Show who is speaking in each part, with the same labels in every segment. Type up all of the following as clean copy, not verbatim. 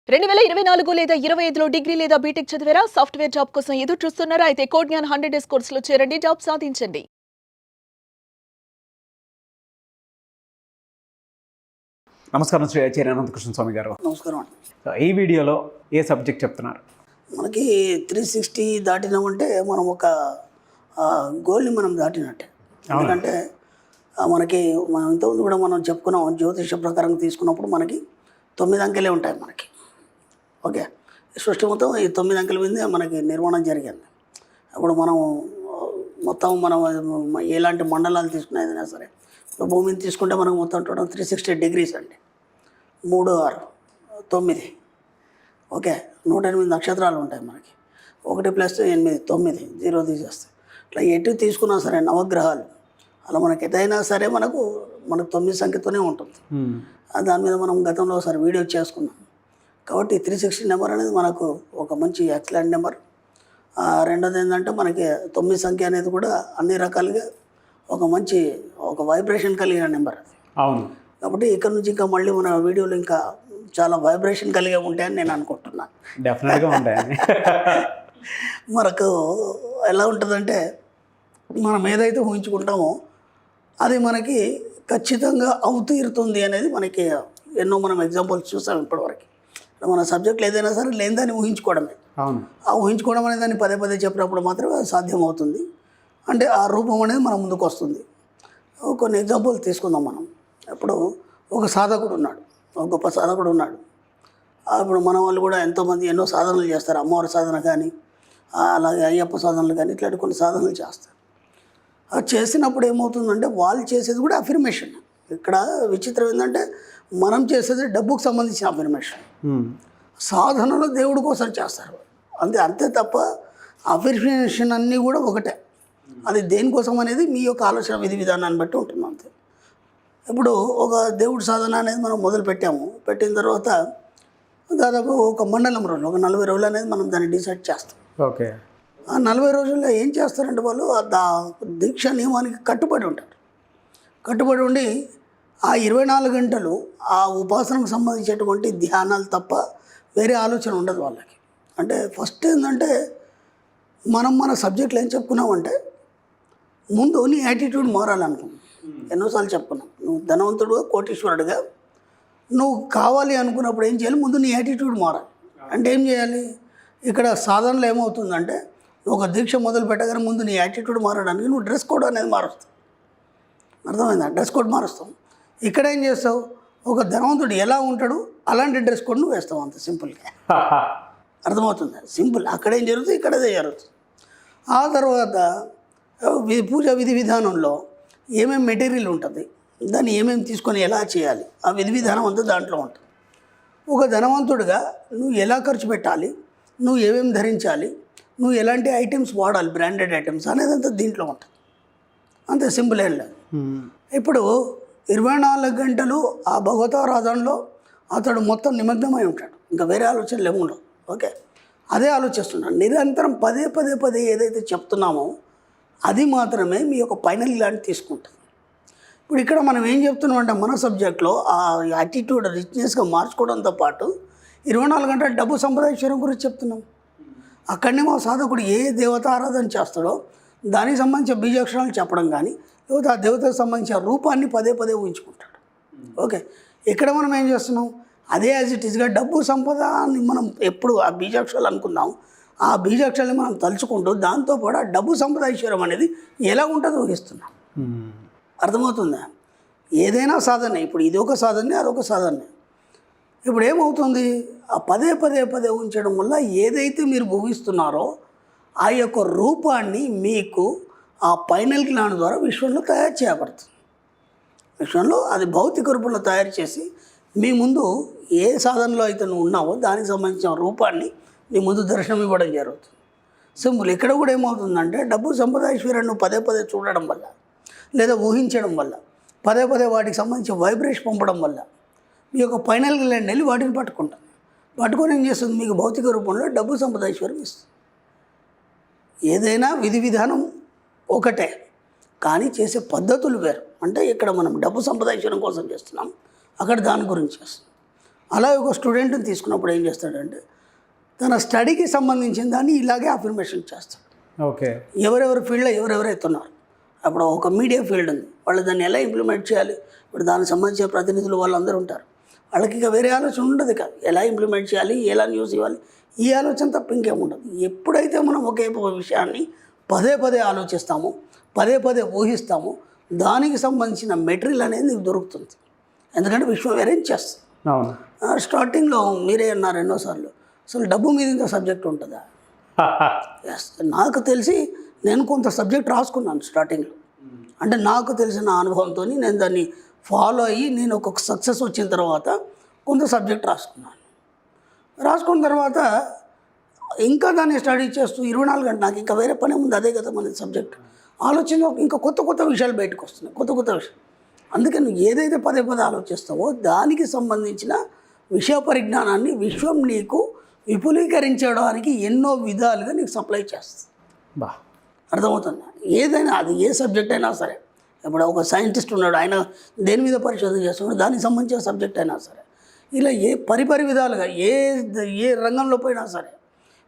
Speaker 1: 2024 లేదా 25లో డిగ్రీ లేదా బీటెక్ చదివారా? సాఫ్ట్‌వేర్ జాబ్ కోసం ఎదురు చూస్తున్నారా? అయితే కోడ్ జ్ఞాన్ 100 డేస్ కోర్సులో చేరండి, జాబ్ సాధించండి.
Speaker 2: నమస్కారం శ్రీ ఆచార్య అనంతకృష్ణ స్వామి గారు.
Speaker 3: నమస్కారం అండి.
Speaker 2: ఈ వీడియోలో ఏ సబ్జెక్ట్ చెప్తున్నారు?
Speaker 3: మనకి 360 దాటినామంటే మనం ఒక గోల్ని మనం దాటినట్టే. ఎందుకంటే మనకి మనం ఇంతకుముందు కూడా మనం చెప్పుకున్నాం, జ్యోతిష ప్రకారం తీసుకున్నప్పుడు మనకి 9 అంకెలే ఉంటాయి మనకి. ఓకే, సృష్టి మొత్తం ఈ 9 అంకెల మీదే మనకి నిర్మాణం జరిగింది. అప్పుడు మనం మొత్తం మనం ఎలాంటి మండలాలు తీసుకున్నా ఏదైనా సరే, ఇప్పుడు భూమిని తీసుకుంటే మనకు మొత్తం టోటల్ 360 డిగ్రీస్ అండి. 3, 6, 9. ఓకే, 108 నక్షత్రాలు ఉంటాయి మనకి. 1 + 8 9, 0 తీసేస్తే ఇట్లా ఎటు తీసుకున్నా సరే నవగ్రహాలు అలా మనకి ఎదైనా సరే మనకు 9 సంఖ్యతోనే ఉంటుంది. దాని మీద మనం గతంలో ఒకసారి వీడియో చేసుకున్నాం. కాబట్టి 360 నెంబర్ అనేది మనకు ఒక మంచి ఎక్సలెంట్ నెంబర్. రెండోది ఏంటంటే మనకి 9 సంఖ్య అనేది కూడా అన్ని రకాలుగా ఒక వైబ్రేషన్ కలిగిన నెంబర్ అది.
Speaker 2: అవును.
Speaker 3: కాబట్టి ఇక్కడ నుంచి ఇంకా మళ్ళీ మన వీడియోలు ఇంకా చాలా వైబ్రేషన్ కలిగే ఉంటాయని నేను అనుకుంటున్నాను.
Speaker 2: డెఫినెట్గా ఉంటాయండి.
Speaker 3: మనకు ఎలా ఉంటుందంటే మనం ఏదైతే ఊహించుకుంటామో అది మనకి ఖచ్చితంగా అవుతీరుతుంది అనేది మనకి ఎన్నో మనం ఎగ్జాంపుల్స్ చూసాం ఇప్పటివరకు. మన సబ్జెక్టులు ఏదైనా సరే లేని దాన్ని ఊహించుకోవడమే.
Speaker 2: అవును.
Speaker 3: ఆ ఊహించుకోవడం అనేది దాన్ని పదే చెప్పినప్పుడు మాత్రమే అది సాధ్యమవుతుంది. అంటే ఆ రూపం అనేది మన ముందుకు వస్తుంది. కొన్ని ఎగ్జాంపుల్ తీసుకుందాం మనం. ఇప్పుడు ఒక సాధకుడు ఉన్నాడు, ఒక గొప్ప సాధకుడు ఉన్నాడు. ఇప్పుడు మన వాళ్ళు కూడా ఎంతోమంది ఎన్నో సాధనలు చేస్తారు. అమ్మవారి సాధన కానీ, అలాగే అయ్యప్ప సాధనలు కానీ, ఇట్లాంటి కొన్ని సాధనలు చేస్తారు. అది చేసినప్పుడు ఏమవుతుందంటే వాళ్ళు చేసేది కూడా అఫర్మేషన్. ఇక్కడ విచిత్రం ఏంటంటే మనం చేసేది డబ్బుకు సంబంధించిన అఫర్మేషన్. సాధనలో దేవుడి కోసం చేస్తారు అంతే తప్ప అఫర్మేషన్ అన్నీ కూడా ఒకటే. అది దేనికోసం అనేది మీ యొక్క ఆలోచన విధి విధానాన్ని బట్టి ఉంటుంది అంతే. ఇప్పుడు ఒక దేవుడి సాధన అనేది మనం మొదలు పెట్టిన తర్వాత దాదాపు ఒక మండలం రోజులు, ఒక 40 రోజులు అనేది మనం దాన్ని డిసైడ్ చేస్తాం.
Speaker 2: ఓకే.
Speaker 3: ఆ 40 రోజుల్లో ఏం చేస్తారంటే వాళ్ళు ఆ దీక్ష నియమానికి కట్టుబడి ఉంటారు. కట్టుబడి ఉండి ఆ 24 గంటలు ఆ ఉపాసనకు సంబంధించేటువంటి ధ్యానాలు తప్ప వేరే ఆలోచన ఉండదు వాళ్ళకి. అంటే ఫస్ట్ ఏంటంటే మన సబ్జెక్టులు ఏం చెప్పుకున్నామంటే ముందు నీ యాటిట్యూడ్ మారాలనుకున్నాం. ఎన్నోసార్లు చెప్పుకున్నాం. నువ్వు ధనవంతుడుగా, కోటీశ్వరుడుగా నువ్వు కావాలి అనుకున్నప్పుడు ఏం చేయాలి? ముందు నీ యాటిట్యూడ్ మారాలి. అంటే ఏం చేయాలి? ఇక్కడ సాధనలో ఏమవుతుందంటే నువ్వు ఒక దీక్ష మొదలు పెట్టగానే ముందు నీ యాటిట్యూడ్ మారడానికి నువ్వు డ్రెస్ కోడ్ అనేది మారుస్తావు. అర్థమైందా? డ్రెస్ కోడ్ మారుస్తావు. ఇక్కడ ఏం చేస్తావు? ఒక ధనవంతుడు ఎలా ఉంటాడు అలాంటి డ్రెస్ కోడ్ నువ్వు వేస్తావు. అంత సింపుల్గా అర్థమవుతుంది. సింపుల్. అక్కడేం జరుగుతుంది, ఇక్కడదే జరుగుతుంది. ఆ తర్వాత పూజా విధి విధానంలో ఏమేమి మెటీరియల్ ఉంటుంది, దాన్ని ఏమేమి తీసుకొని ఎలా చేయాలి, ఆ విధి విధానం అంతా దాంట్లో ఉంటుంది. ఒక ధనవంతుడిగా నువ్వు ఎలా ఖర్చు పెట్టాలి, నువ్వు ఏమేమి ధరించాలి, నువ్వు ఎలాంటి ఐటమ్స్ వాడాలి, బ్రాండెడ్ ఐటమ్స్ అనేది అంతా దీంట్లో ఉంటుంది. అంతే, సింపుల్ ఏం లేదు. ఇప్పుడు 24 గంటలు ఆ భగవతారాధనలో అతడు మొత్తం నిమగ్నమై ఉంటాడు. ఇంకా వేరే ఆలోచనలు ఏముండవు. ఓకే, అదే ఆలోచిస్తున్నాడు నిరంతరం. పదే ఏదైతే చెప్తున్నామో అది మాత్రమే మీ యొక్క ఫైనల్ లాంటి తీసుకుంటుంది. ఇప్పుడు ఇక్కడ మనం ఏం చెప్తున్నాం అంటే మన సబ్జెక్ట్లో ఆ యాటిట్యూడ్ రిచ్నెస్గా మార్చుకోవడంతో పాటు 24 గంటల డబ్బు సంపాదించడం గురించి చెప్తున్నాం. అక్కడనే మా సాధకుడు ఏ దేవత ఆరాధన చేస్తాడో దానికి సంబంధించిన బీజాక్షరాలు చెప్పడం కానీ, లేకపోతే ఆ దేవతకు సంబంధించిన రూపాన్ని పదే ఊహించుకుంటాడు. ఓకే, ఇక్కడ మనం ఏం చేస్తున్నాం? అదే యాజ్ ఇట్ ఈస్గా డబ్బు సంపద అని మనం ఎప్పుడు ఆ బీజాక్షరాలు అనుకుందాం. ఆ బీజాక్షరాలు మనం తలుచుకుంటూ దాంతోపాటు ఆ డబ్బు సంపద ఐశ్వర్యం అనేది ఎలా ఉంటుందో ఊహిస్తున్నాం. అర్థమవుతుందా? ఏదైనా సాధనే. ఇప్పుడు ఇది ఒక సాధనే, అదొక సాధనే. ఇప్పుడు ఏమవుతుంది? ఆ పదే ఉంచడం వల్ల ఏదైతే మీరు ఊహిస్తున్నారో ఆ యొక్క రూపాన్ని మీకు ఆ ఫైనల్ జ్ఞానం ద్వారా విశ్వంలో తయారు చేయబడుతుంది. విశ్వంలో అది భౌతిక రూపంలో తయారు చేసి మీ ముందు ఏ సాధనలో అయితే నువ్వు ఉన్నావో దానికి సంబంధించిన రూపాన్ని నీ ముందు దర్శనం ఇవ్వడం జరుగుతుంది. సింపుల్. ఇక్కడ కూడా ఏమవుతుందంటే డబ్బు సంపద ఐశ్వర్యాన్ని నువ్వు పదే చూడడం వల్ల, లేదా ఊహించడం వల్ల, పదే వాటికి సంబంధించిన వైబ్రేషన్ పంపడం వల్ల మీ యొక్క ఫైనల్ ల్యాండ్ వెళ్ళి వాటిని పట్టుకొని ఏం చేస్తుంది? మీకు భౌతిక రూపంలో డబ్బు సంపద ఐశ్వర్యం ఇస్తుంది. ఏదైనా విధి విధానం ఒకటే, కానీ చేసే పద్ధతులు వేరు. అంటే ఇక్కడ మనం డబ్బు సంపద ఐశ్వర్యం కోసం చేస్తున్నాం, అక్కడ దాని గురించి చేస్తున్నాం. అలాగే ఒక స్టూడెంట్ని తీసుకున్నప్పుడు ఏం చేస్తాడంటే తన స్టడీకి సంబంధించిన దాన్ని ఇలాగే అఫర్మేషన్ చేస్తాడు.
Speaker 2: ఓకే.
Speaker 3: ఎవరెవరి ఫీల్డ్లో ఎవరెవరైతే ఉన్నారు, అప్పుడు ఒక మీడియా ఫీల్డ్ ఉంది, వాళ్ళు దాన్ని ఎలా ఇంప్లిమెంట్ చేయాలి, ఇప్పుడు దానికి సంబంధించిన ప్రతినిధులు వాళ్ళందరూ ఉంటారు, వాళ్ళకి ఇక వేరే ఆలోచన ఉండదు కాదు, ఎలా ఇంప్లిమెంట్ చేయాలి, ఎలా న్యూస్ ఇవ్వాలి, ఈ ఆలోచన తప్ప ఇంకేముండదు. ఎప్పుడైతే మనం ఒకే విషయాన్ని పదే పదే ఆలోచిస్తామో, పదే పదే ఊహిస్తామో, దానికి సంబంధించిన మెటీరియల్ అనేది నీకు దొరుకుతుంది. ఎందుకంటే విశ్వం అరేంజ్ చేస్తుంది.
Speaker 2: అవును.
Speaker 3: స్టార్టింగ్లో మీరే అన్నారు ఎన్నోసార్లు, అసలు డబ్బు మీద ఇంత సబ్జెక్ట్ ఉంటుందా? ఎస్, నాకు తెలిసి నేను కొంత సబ్జెక్ట్ రాసుకున్నాను స్టార్టింగ్లో. అంటే నాకు తెలిసిన అనుభవంతో నేను దాన్ని ఫాలో అయ్యి నేను ఒక సక్సెస్ వచ్చిన తర్వాత కొంత సబ్జెక్ట్ రాసుకున్న తర్వాత ఇంకా దాన్ని స్టడీ చేస్తూ 24 గంటలు నాకు ఇంకా వేరే పని ఉంది, అదే కదా మన సబ్జెక్ట్. ఆలోచన ఇంకా కొత్త విషయాలు బయటకు వస్తున్నాయి, కొత్త విషయాలు. అందుకే నువ్వు ఏదైతే పదే పదే ఆలోచిస్తావో దానికి సంబంధించిన విషయ పరిజ్ఞానాన్ని విశ్వం నీకు విపులీకరించడానికి ఎన్నో విధాలుగా నీకు సప్లై చేస్తుంది.
Speaker 2: బా,
Speaker 3: అర్థమవుతుందా? ఏదైనా అది ఏ సబ్జెక్ట్ అయినా సరే, ఇప్పుడు ఒక సైంటిస్ట్ ఉన్నాడు, ఆయన దేని మీద పరిశోధన చేస్తున్నాడు, దానికి సంబంధించిన సబ్జెక్ట్ అయినా సరే, ఇలా ఏ పరిపరి విధాలుగా ఏ రంగంలో పోయినా సరే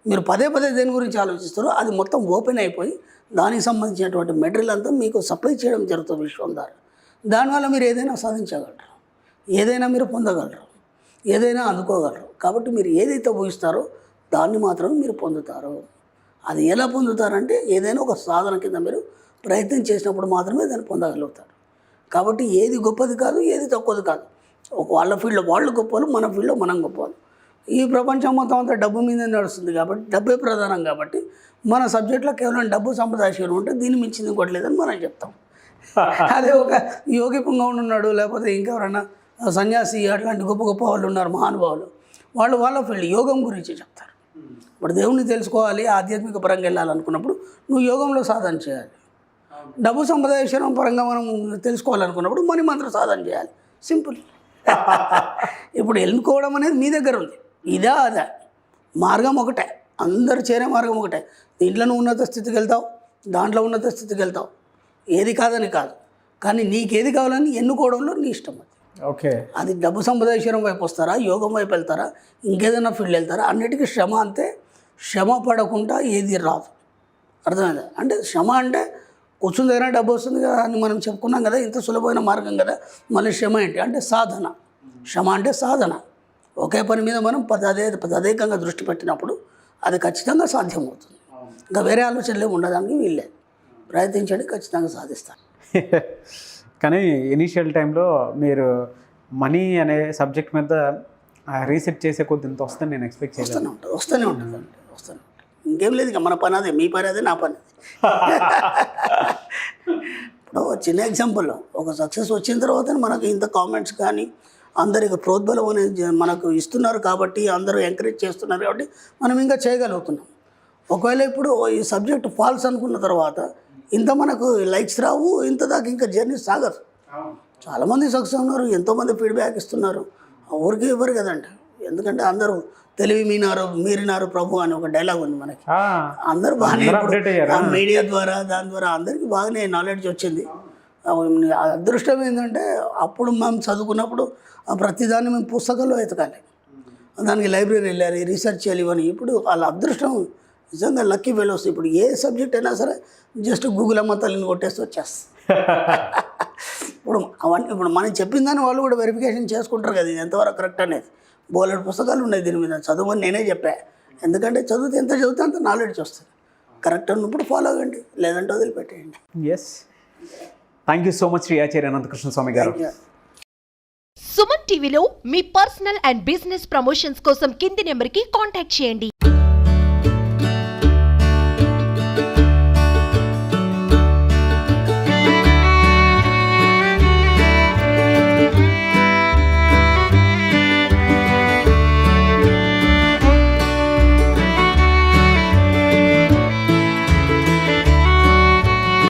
Speaker 3: మీరు పదే పదే దేని గురించి ఆలోచిస్తారో అది మొత్తం ఓపెన్ అయిపోయి దానికి సంబంధించినటువంటి మెటీరియల్ అంతా మీకు సప్లై చేయడం జరుగుతుంది విశ్వం ద్వారా. దానివల్ల మీరు ఏదైనా సాధించగలరు, ఏదైనా మీరు పొందగలరు, ఏదైనా అందుకోగలరు. కాబట్టి మీరు ఏదైతే ఊహిస్తారో దాన్ని మాత్రమే మీరు పొందుతారు. అది ఎలా పొందుతారంటే ఏదైనా ఒక సాధన కింద మీరు ప్రయత్నం చేసినప్పుడు మాత్రమే దాన్ని పొందగలుగుతారు. కాబట్టి ఏది గొప్పది కాదు, ఏది తక్కువది కాదు. వాళ్ళ ఫీల్డ్లో వాళ్ళు గొప్పలు, మన ఫీల్డ్లో మనం గొప్పలు. ఈ ప్రపంచం మొత్తం అంతా డబ్బు మీద నడుస్తుంది కాబట్టి, డబ్బే ప్రధానం కాబట్టి మన సబ్జెక్ట్లో కేవలం డబ్బు సంప్రదాయం ఉంటే దీన్ని మించింది ఇంకోటి లేదని మనం చెప్తాం. అదే ఒక యోగి పుంగవుడు ఉన్నాడు, లేకపోతే ఇంకెవరన్నా సన్యాసి, అట్లాంటి గొప్ప గొప్ప వాళ్ళు ఉన్నారు మహానుభావులు, వాళ్ళ ఫీల్డ్ యోగం గురించి చెప్తారు. ఇప్పుడు దేవుణ్ణి తెలుసుకోవాలి, ఆధ్యాత్మిక పరంగా వెళ్ళాలనుకున్నప్పుడు నువ్వు యోగంలో సాధన చేయాలి. డబ్బు సంప్రదాయం పరంగా మనం తెలుసుకోవాలనుకున్నప్పుడు మనీ మంత్ర సాధన చేయాలి. సింపుల్. ఇప్పుడు ఎన్నుకోవడం అనేది మీ దగ్గర ఉంది. ఇదా అదా మార్గం ఒకటే, అందరు చేరే మార్గం ఒకటే. దీంట్లో నువ్వు ఉన్నత స్థితికి వెళ్తావు, దాంట్లో ఉన్నత స్థితికి వెళ్తావు, ఏది కాదని కాదు. కానీ నీకేది కావాలని ఎన్నుకోవడంలో నీ ఇష్టం. అది
Speaker 2: ఓకే.
Speaker 3: అది డబ్బు సంప్రదాయం వైపు వస్తారా, యోగం వైపు వెళ్తారా, ఇంకేదైనా ఫీల్డ్ వెళ్తారా, అన్నిటికీ శ్రమ అంతే. శ్రమ పడకుండా ఏది రాదు. అర్థమైందా? అంటే శ్రమ అంటే కూర్చుని దగ్గర డబ్బు వస్తుంది కదా అని మనం చెప్పుకున్నాం కదా, ఇంత సులభమైన మార్గం కదా. మళ్ళీ శ్రమ ఏంటి అంటే సాధన. శ్రమ అంటే సాధన. ఒకే పని మీద మనం తదేకంగా దృష్టి పెట్టినప్పుడు అది ఖచ్చితంగా సాధ్యమవుతుంది. ఇంకా వేరే ఆలోచనలు ఉండడానికి వీల్లేదు. ప్రయత్నించండి, ఖచ్చితంగా సాధిస్తాను.
Speaker 2: కానీ ఇనీషియల్ టైంలో మీరు మనీ అనే సబ్జెక్ట్ మీద రీసెర్చ్ చేసే కొద్ది ఇంత వస్తుంది నేను ఎక్స్పెక్ట్ చేయలేదు.
Speaker 3: వస్తూనే ఉంటుంది. ఇంకేం లేదు, ఇక మన పని అదే, మీ పని అదే, నా పని అదే. ఇప్పుడు చిన్న ఎగ్జాంపుల్, ఒక సక్సెస్ వచ్చిన తర్వాత మనకు ఇంత కామెంట్స్ కానీ అందరికి ప్రోద్బలం అనేది మనకు ఇస్తున్నారు కాబట్టి, అందరూ ఎంకరేజ్ చేస్తున్నారు కాబట్టి మనం ఇంకా చేయగలుగుతున్నాం. ఒకవేళ ఇప్పుడు ఈ సబ్జెక్ట్ ఫాల్స్ అనుకున్న తర్వాత ఇంత మనకు లైక్స్ రావు, ఇంత దాకా ఇంకా జర్నీ సాగదు. చాలామంది సక్సెస్ ఉన్నారు, ఎంతోమంది ఫీడ్బ్యాక్ ఇస్తున్నారు, ఊరికే ఇవ్వరు కదండి. ఎందుకంటే అందరూ తెలివి మీరినారు ప్రభు అని ఒక డైలాగ్ ఉంది మనకి. అందరూ బాగానే మీడియా ద్వారా దాని ద్వారా అందరికీ బాగానే నాలెడ్జ్ వచ్చింది. అదృష్టం ఏంటంటే అప్పుడు మేము చదువుకున్నప్పుడు ప్రతిదాన్ని మేము పుస్తకాల్లో వెతకాలి, దానికి లైబ్రరీ వెళ్ళాలి, రీసెర్చ్ చేయాలి ఇవన్నీ. ఇప్పుడు వాళ్ళ అదృష్టం నిజంగా లక్కీ ఫెలోస్. ఇప్పుడు ఏ సబ్జెక్ట్ అయినా సరే జస్ట్ గూగుల్ అమ్మ తల్లిని కొట్టేసి వచ్చేస్తుంది. ఇప్పుడు మనం చెప్పిన దాన్ని వాళ్ళు కూడా వెరిఫికేషన్ చేసుకుంటారు కదా, ఇది ఎంతవరకు కరెక్ట్ అనేది. బోలెడు పుస్తకాలు ఉన్నాయి దీని మీద, చదవని నేనే చెప్పా. ఎందుకంటే చదివితే ఎంత చదివితే అంత నాలెడ్జ్ వస్తుంది. కరెక్ట్ అన్నప్పుడు ఫాలో అవ్వండి, లేదంటే వదిలిపెట్టేయండి.
Speaker 2: Yes, thank you so much Shri Acharya Anantakrishna Swami గారు.
Speaker 4: సుమన్ టీవీలో మీ పర్సనల్ అండ్ బిజినెస్ ప్రమోషన్స్ కోసం కింది నెంబర్కి కాంటాక్ట్ చేయండి.